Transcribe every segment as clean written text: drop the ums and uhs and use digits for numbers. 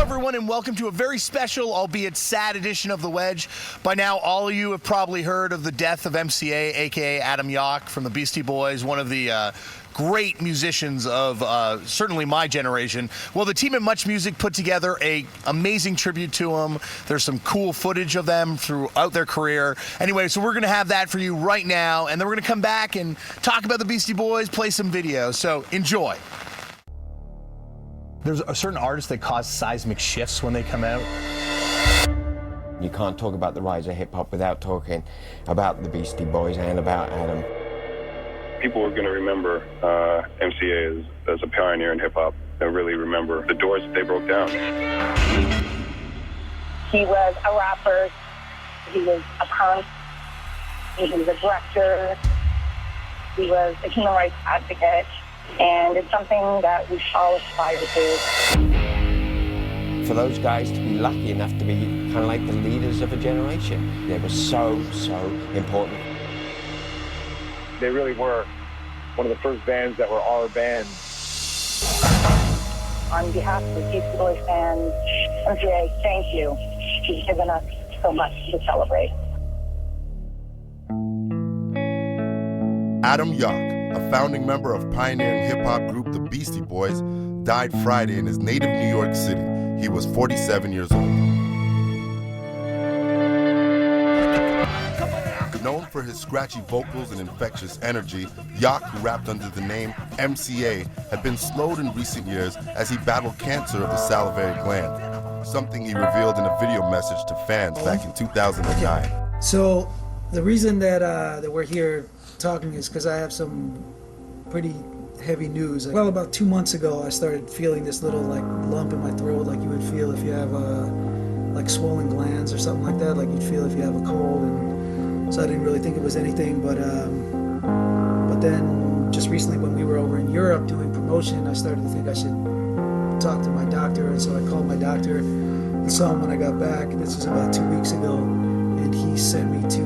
everyone, and welcome to a very special, albeit sad edition of The Wedge. By now, all of you have probably heard of the death of MCA, a.k.a. Adam Yauch from the Beastie Boys, one of the great musicians of certainly my generation. Well, the team at MuchMusic put together an amazing tribute to him. There's some cool footage of them throughout their career. Anyway, so we're going to have that for you right now, and then we're going to come back and talk about the Beastie Boys, play some videos. So enjoy. There's a certain artist that cause seismic shifts when they come out. You can't talk about the rise of hip-hop without talking about the Beastie Boys and about Adam. People are going to remember MCA as a pioneer in hip-hop and really remember the doors that they broke down. He was a rapper, he was a punk, he was a director, he was a human rights advocate, and it's something that we all aspire to. For those guys to be lucky enough to be kind of like the leaders of a generation, they were so important. They really were one of the first bands that were our band. On behalf of the Beastie Boys fans, MCA, thank you. You've given us so much to celebrate. Adam Yauch, a founding member of pioneering hip-hop group the Beastie Boys, died Friday in his native New York City. He was 47 years old. Known for his scratchy vocals and infectious energy, Yauch, who rapped under the name MCA, had been slowed in recent years as he battled cancer of the salivary gland, something he revealed in a video message to fans back in 2009. So the reason that we're here talking is because I have some pretty heavy news. Well, about 2 months ago, I started feeling this little lump in my throat, like you would feel if you have like swollen glands or something like that, like you'd feel if you have a cold. And so I didn't really think it was anything, but then just recently when we were over in Europe doing promotion, I started to think I should talk to my doctor, and so I called my doctor and saw him when I got back. This was about 2 weeks ago, and he sent me to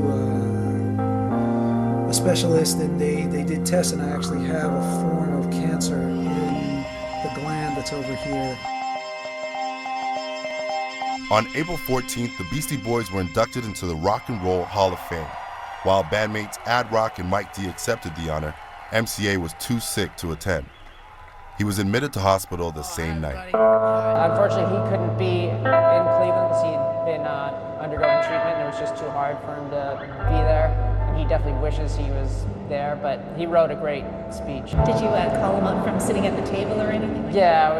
a specialist, and they did tests, and I actually have a form of cancer in the gland that's over here. On April 14th, the Beastie Boys were inducted into the Rock and Roll Hall of Fame. While bandmates Ad Rock and Mike D accepted the honor, MCA was too sick to attend. He was admitted to hospital the same night. Unfortunately, he couldn't be in Cleveland because he'd been undergoing treatment, and it was just too hard for him to be there. And he definitely wishes he was there, but he wrote a great speech. Did you call him up from sitting at the table or anything? Yeah,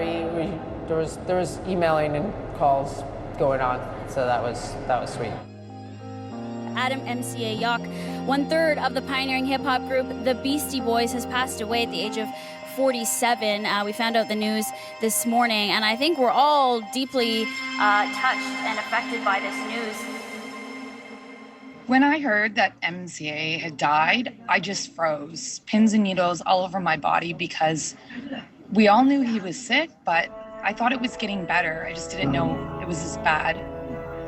there was emailing and calls going on, so that was sweet. Adam MCA Yauch, 1/3 of the pioneering hip-hop group The Beastie Boys, has passed away at the age of 47. We found out the news this morning, and I think we're all deeply touched and affected by this news. When I heard that MCA had died, I just froze. Pins and needles all over my body because we all knew he was sick, but I thought it was getting better. I just didn't know it was as bad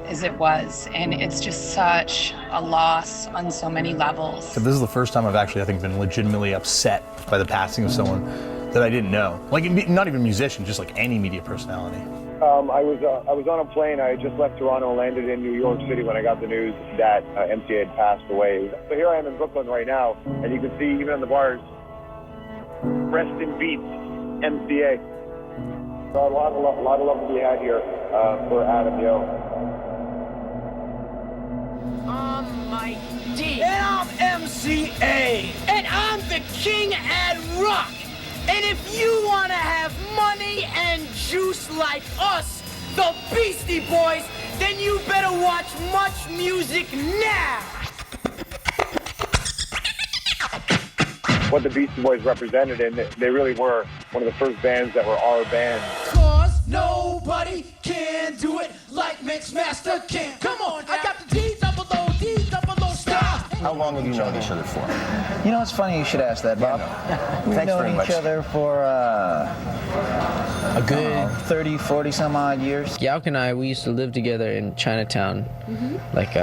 as it was. And it's just such a loss on so many levels. This is the first time I've actually, I think, been legitimately upset by the passing of someone that I didn't know. Like, not even a musician, just like any media personality. I was on a plane. I had just left Toronto and landed in New York City when I got the news that MCA had passed away. So here I am in Brooklyn right now, and you can see even on the bars, rest in peace, MCA. So a lot of love to be had here for Adam, yo. I'm Mike D. And I'm MCA. And I'm the king at rock. And if you want to have money and juice like us, the Beastie Boys, then you better watch MuchMusic now. What the Beastie Boys represented, and they really were one of the first bands that were our band. Cause nobody can do it like Mixmaster can. Come on, I got the D double O style. How long have you known each other for? You know, it's funny you should ask that, Bob. We've known each other for a good 30, 40 some odd years. Yauch and I, we used to live together in Chinatown, like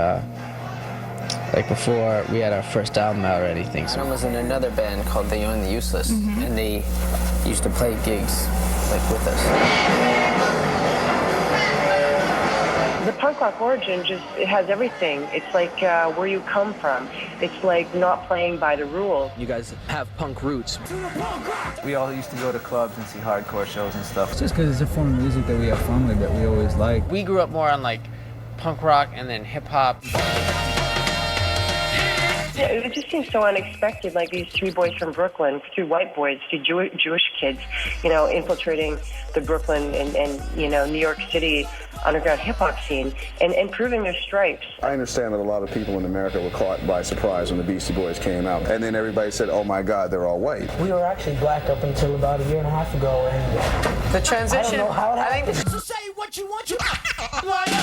before we had our first album out or anything. So I was in another band called The Young and the Useless, and they used to play gigs like with us. punk rock origin it has everything. It's like where you come from. It's like not playing by the rules. You guys have punk roots. We all used to go to clubs and see hardcore shows and stuff. It's just because it's a form of music that we have fun with, that we always like. We grew up more on like punk rock and then hip hop. Yeah, it just seems so unexpected, like these three boys from Brooklyn, three white boys, three Jewish kids, infiltrating the Brooklyn and New York City underground hip-hop scene and proving their stripes. I understand that a lot of people in America were caught by surprise when the Beastie Boys came out. And then everybody said, oh my God, they're all white. We were actually black up until about a year and a half ago, and the transition, I don't know how it happened. So say what you want,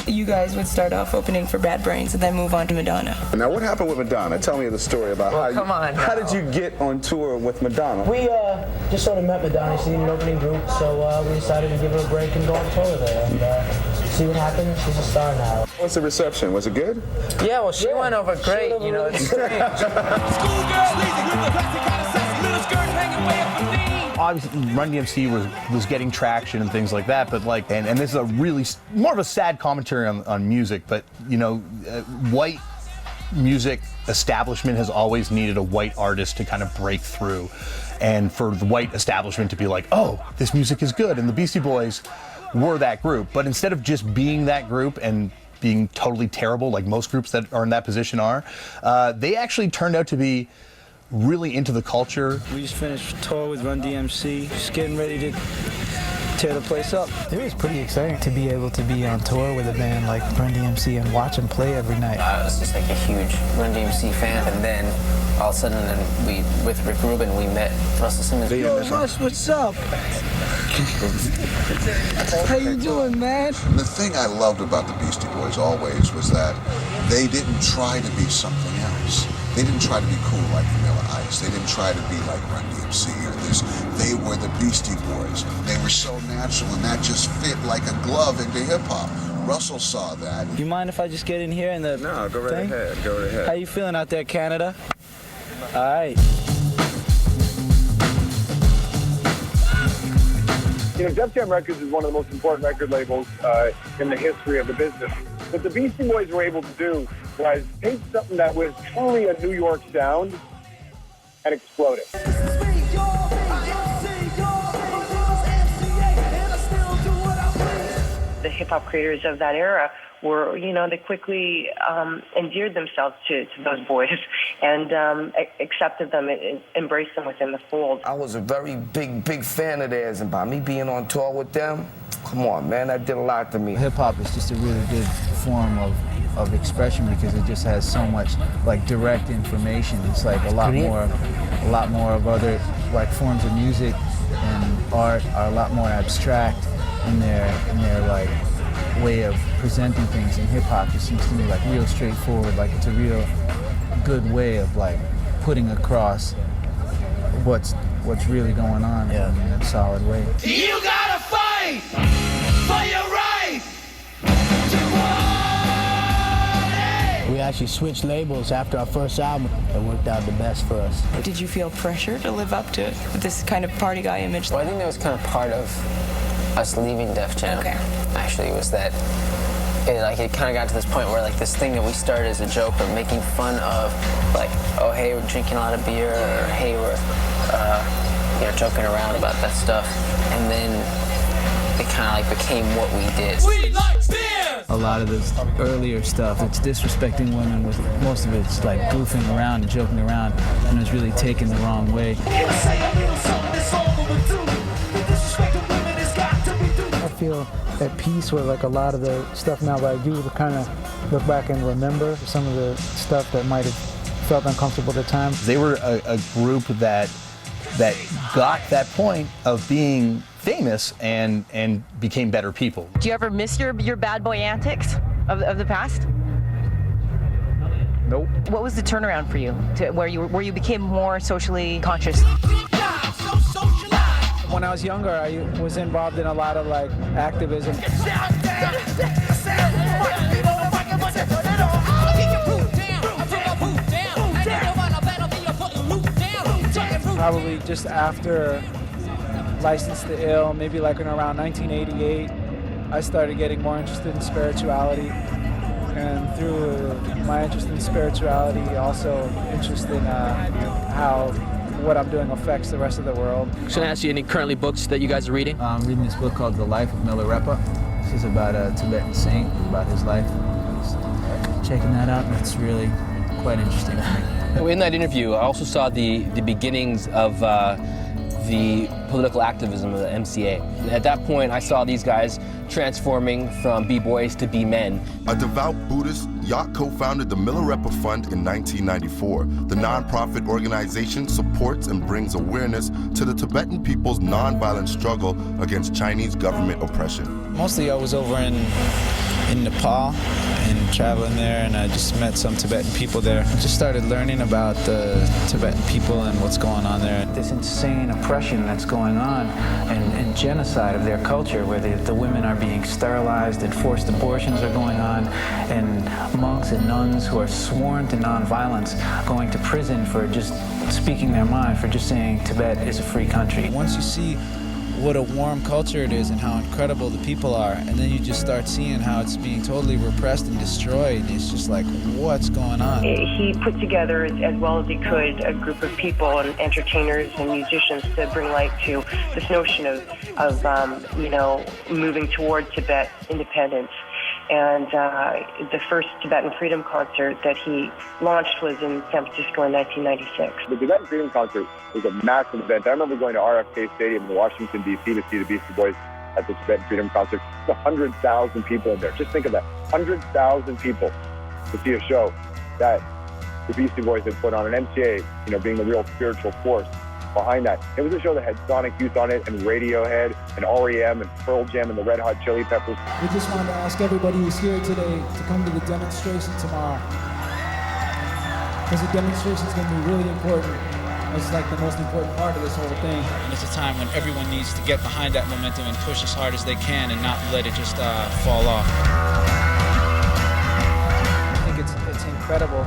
You guys would start off opening for Bad Brains and then move on to Madonna. Now, what happened with Madonna? Tell me the story about how did you get on tour with Madonna? We just sort of met Madonna. She needed an opening group, so we decided to give her a break and go on tour with her. And see what happened. She's a star now. What's the reception? Was it good? Yeah, well, she went over great. It's strange. Obviously, Run DMC was getting traction and things like that, but and this is a really more of a sad commentary on music, but white music establishment has always needed a white artist to kind of break through, and for the white establishment to be like, oh, this music is good, and the Beastie Boys were that group. But instead of just being that group and being totally terrible like most groups that are in that position are, they actually turned out to be really into the culture. We just finished a tour with Run DMC, just getting ready to tear the place up. It was pretty exciting to be able to be on tour with a band like Run DMC and watch them play every night. I was just like a huge Run DMC fan, and then all of a sudden, with Rick Rubin, we met Russell Simmons. Yo, Russ, what's up? How you doing, man? And the thing I loved about the Beastie Boys always was that they didn't try to be something else. They didn't try to be cool like Vanilla Ice. They didn't try to be like Run DMC or this. They were the Beastie Boys. They were so natural, and that just fit like a glove into hip-hop. Russell saw that. You mind if I just get in here and the No, go right ahead. Go right ahead. How you feeling out there, Canada? All right. Def Jam Records is one of the most important record labels in the history of the business. What the Beastie Boys were able to do was take something that was truly a New York sound and explode it. The hip-hop creators of that era were, they quickly endeared themselves to those boys and accepted them and embraced them within the fold. I was a very big fan of theirs, and by me being on tour with them, come on, man, that did a lot to me. Hip-hop is just a really good form of expression because it just has so much direct information. It's like a lot more of other forms of music and art are a lot more abstract in their way of presenting things. In hip-hop, it seems to me real straightforward. It's a real good way of putting across what's really going on in a solid way. You gotta fight for your right to party! We actually switched labels after our first album. It worked out the best for us. Did you feel pressure to live up to this kind of party guy image? Well, I think that was kind of part of us leaving Def Jam. Okay. Actually, was that it kind of got to this point where this thing that we started as a joke of making fun of, oh hey, we're drinking a lot of beer, or hey, we're joking around about that stuff, and then it kind of became what we did. We like beer! A lot of this earlier stuff, it's disrespecting women. Most of it's goofing around and joking around, and it's really taken the wrong way. I feel at peace with a lot of the stuff now, but I do kind of look back and remember some of the stuff that might have felt uncomfortable at the time. They were a group that got that point of being famous and became better people. Do you ever miss your bad boy antics of the past? Nope. What was the turnaround for you where you became more socially conscious? When I was younger, I was involved in a lot of activism. Probably just after License to Ill, maybe in around 1988, I started getting more interested in spirituality. And through my interest in spirituality, also interest in how what I'm doing affects the rest of the world. Should I ask you any currently books that you guys are reading? I'm reading this book called The Life of Milarepa. This is about a Tibetan saint, about his life. Checking that out, it's really quite interesting to me. In that interview, I also saw the beginnings of the political activism of the MCA. At that point, I saw these guys transforming from B-boys to B-men. A devout Buddhist, Yak co-founded the Milarepa Fund in 1994. The nonprofit organization supports and brings awareness to the Tibetan people's nonviolent struggle against Chinese government oppression. Mostly I was over in Nepal and traveling there, and I just met some Tibetan people there. I just started learning about the Tibetan people and what's going on there. This insane oppression that's going on and genocide of their culture, where the women are being sterilized and forced abortions are going on, and monks and nuns who are sworn to nonviolence going to prison for just speaking their mind, for just saying Tibet is a free country. Once you see what a warm culture it is and how incredible the people are, and then you just start seeing how it's being totally repressed and destroyed. It's just like, what's going on? He put together, as well as he could, a group of people and entertainers and musicians to bring light to this notion of moving toward Tibet independence. And the first Tibetan Freedom Concert that he launched was in San Francisco in 1996. The Tibetan Freedom Concert was a massive event. I remember going to RFK Stadium in Washington, D.C. to see the Beastie Boys at the Tibetan Freedom Concert. There's 100,000 people in there. Just think of that, 100,000 people to see a show that the Beastie Boys had put on, an MCA, being the real spiritual force behind that. It was a show that had Sonic Youth on it, and Radiohead, and REM, and Pearl Jam, and the Red Hot Chili Peppers. We just wanted to ask everybody who's here today to come to the demonstration tomorrow, because the demonstration is going to be really important. It's like the most important part of this whole thing. And it's a time when everyone needs to get behind that momentum and push as hard as they can and not let it just fall off. I think it's incredible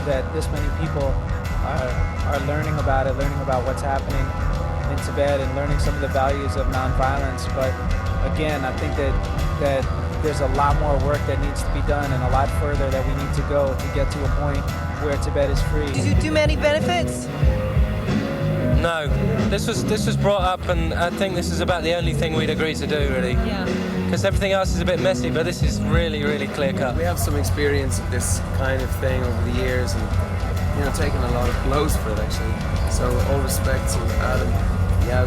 that this many people are learning about it, learning about what's happening in Tibet and learning some of the values of nonviolence. But again, I think that there's a lot more work that needs to be done and a lot further that we need to go to get to a point where Tibet is free. Did you do many benefits? No, this was brought up, and I think this is about the only thing we'd agree to do, really. Yeah. Because everything else is a bit messy, but this is really, really clear cut. We have some experience of this kind of thing over the years, and taking a lot of blows for it, actually. So all respect to Adam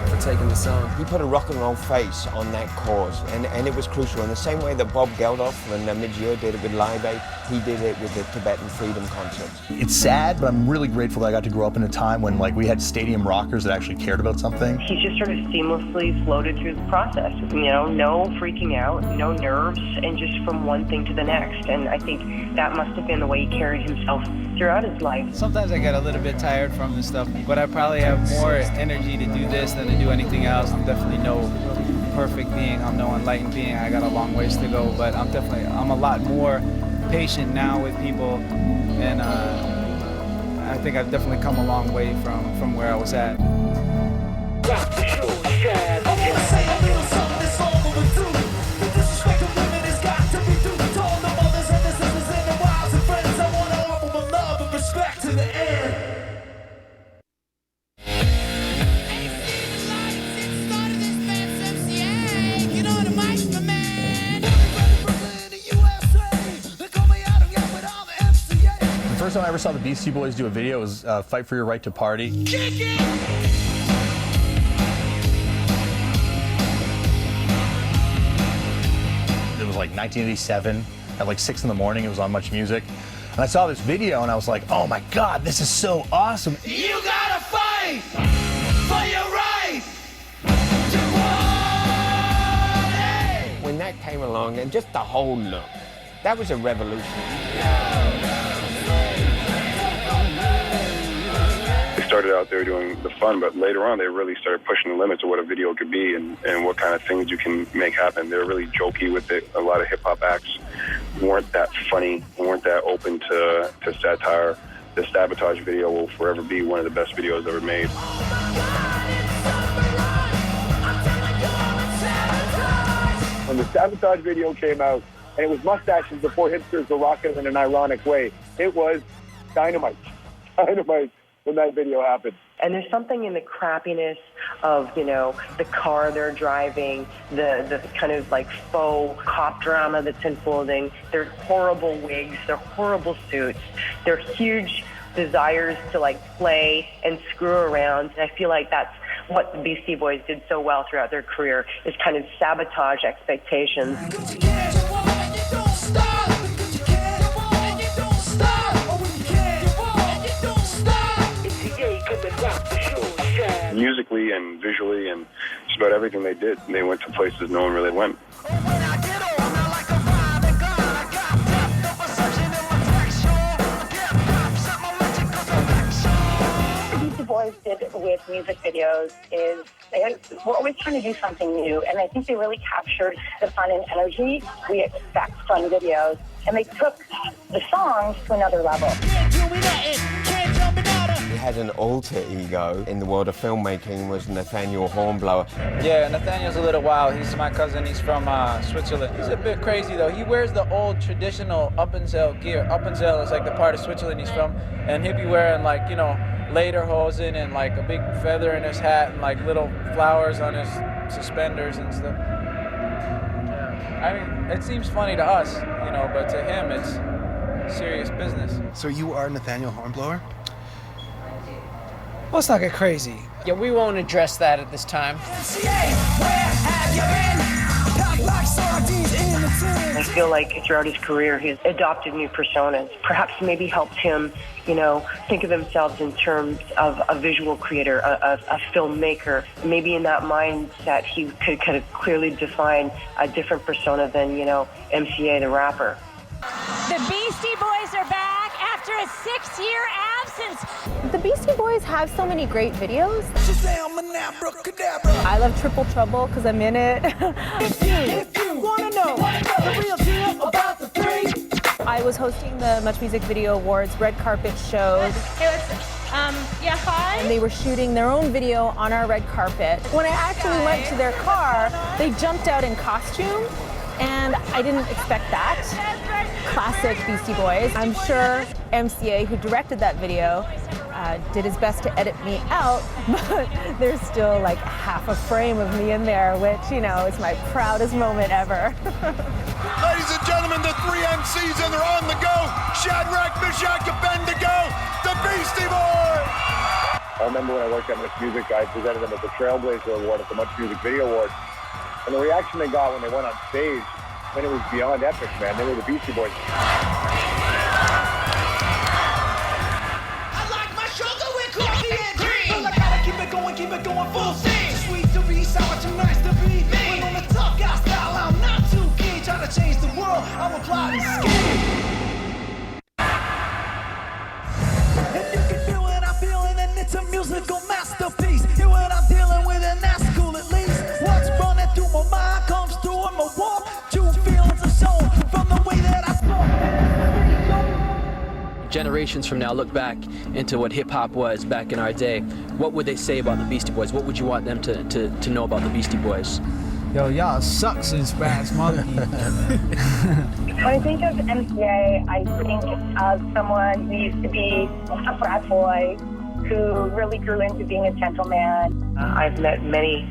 for taking this on. He put a rock and roll face on that cause, and it was crucial. In the same way that Bob Geldof and Mid-Year did it with Live Aid, he did it with the Tibetan Freedom Concerts. It's sad, but I'm really grateful that I got to grow up in a time when we had stadium rockers that actually cared about something. He just sort of seamlessly floated through the process. No freaking out, no nerves, and just from one thing to the next. And I think that must have been the way he carried himself throughout his life. Sometimes I get a little bit tired from this stuff, but I probably have more energy to do this than to do anything else. I'm definitely no perfect being. I'm no enlightened being. I got a long ways to go, but I'm a lot more patient now with people, and I think I've definitely come a long way from where I was at. The first time I ever saw the Beastie Boys do a video was Fight for Your Right to Party. Kick it! It was like 1987 at like 6 in the morning. It was on MuchMusic. And I saw this video and I was like, oh my God, this is so awesome. You gotta fight for your right to party! When that came along, and just the whole look, that was a revolution. They started out there doing the fun, but later on they really started pushing the limits of what a video could be and what kind of things you can make happen. They're really jokey with it. A lot of hip-hop acts weren't that funny, weren't that open to satire. The Sabotage video will forever be one of the best videos ever made. When the Sabotage video came out, and it was mustaches before hipsters were rocking in an ironic way. It was dynamite. Dynamite when that video happened. And there's something in the crappiness of, you know, the car they're driving, the kind of like faux cop drama that's unfolding, their horrible wigs, their horrible suits, their huge desires to like play and screw around. And I feel like that's what the Beastie Boys did so well throughout their career, is kind of sabotage expectations. Musically and visually and just about everything they did, they went to places no one really went. The Boys did with music videos is we're always trying to do something new, and I think they really captured the fun and energy we expect from videos, and they took the songs to another level. He had an alter ego in the world of filmmaking, was Nathaniel Hornblower. Yeah, Nathaniel's a little wild. He's my cousin. He's from Switzerland. He's a bit crazy, though. He wears the old traditional Appenzell gear. Appenzell is like the part of Switzerland he's from, and he'd be wearing, like, you know, lederhosen and like a big feather in his hat and like little flowers on his suspenders and stuff. Yeah. I mean, it seems funny to us, you know, but to him it's serious business. So you are Nathaniel Hornblower? Let's not get crazy. Yeah, we won't address that at this time. I feel like throughout his career, he's adopted new personas. Perhaps maybe helped him, you know, think of themselves in terms of a visual creator, a filmmaker. Maybe in that mindset, he could kind of clearly define a different persona than, you know, MCA, the rapper. The Beastie Boys are back after a 6-year absence. The Beastie Boys have so many great videos. I love Triple Trouble because I'm in it. If you wanna know the real deal about the three. I was hosting the MuchMusic Video Awards red carpet show. Hey, yeah, hi. And they were shooting their own video on our red carpet. When I actually went to their car, they jumped out in costume, and I didn't expect that. Classic Beastie Boys. I'm sure MCA, who directed that video, did his best to edit me out, but there's still like half a frame of me in there, which, you know, is my proudest moment ever. Ladies and gentlemen, the 3 MCs, and they're on the go. Shadrach, Meshach, Abednego, the Beastie Boys! I remember when I worked at MuchMusic, I presented them with the Trailblazer Award at the MuchMusic Video Awards. And the reaction they got when they went on stage, man, it was beyond epic, man. They were the Beastie Boys. Keep it going full steam. Too sweet to be sour, too nice to be me. When on the tough guy style, I'm not too keen. Trying to change the world, I'm a plotting scheme. If you can feel what I'm feeling, then it's a musical masterpiece. Hear what I'm dealing with, and that's cool at least. What's running through my mind comes through in my walk. True feelings are shown from the way that I Generations from now look back into what hip-hop was back in our day. What would they say about the Beastie Boys? What would you want them to know about the Beastie Boys? Yo, y'all suck since Fast Monkey. When I think of MCA, I think of someone who used to be a frat boy who really grew into being a gentleman. I've met many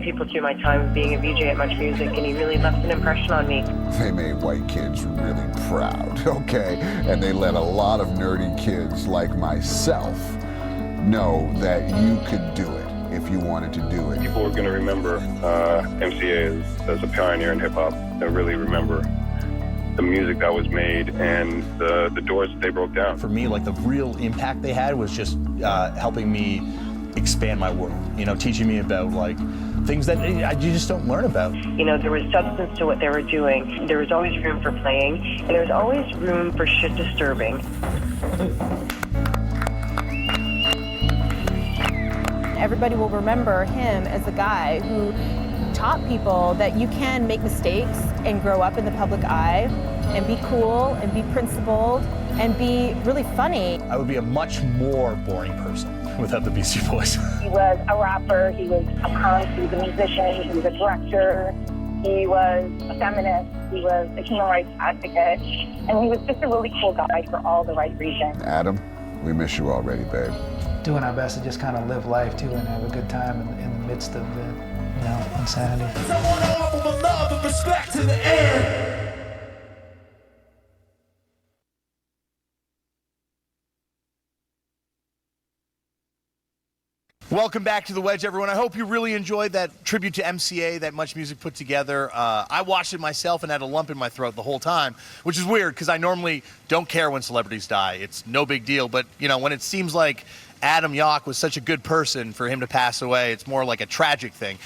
people through my time being a VJ at MuchMusic, and he really left an impression on me. They made white kids really proud, okay? And they let a lot of nerdy kids like myself know that you could do it if you wanted to do it. People are going to remember MCA as a pioneer in hip-hop. They'll really remember the music that was made and the doors that they broke down. For me, like, the real impact they had was just helping me expand my world, you know, teaching me about, like, things that you just don't learn about. You know, there was substance to what they were doing. There was always room for playing, and there was always room for shit disturbing. Everybody will remember him as the guy who taught people that you can make mistakes and grow up in the public eye and be cool and be principled and be really funny. I would be a much more boring person without the Beastie Boys. He was a rapper, he was a punk, he was a musician, he was a director. He was a feminist. He was a human rights advocate. And he was just a really cool guy for all the right reasons. Adam, we miss you already, babe. Doing our best to just kind of live life too and have a good time in the midst of the, insanity. Someone offer my love and respect to the end. Welcome back to The Wedge, everyone. I hope you really enjoyed that tribute to MCA that MuchMusic put together. I watched it myself and had a lump in my throat the whole time, which is weird because I normally don't care when celebrities die. It's no big deal. But, when it seems like Adam Yauch was such a good person for him to pass away, it's more like a tragic thing.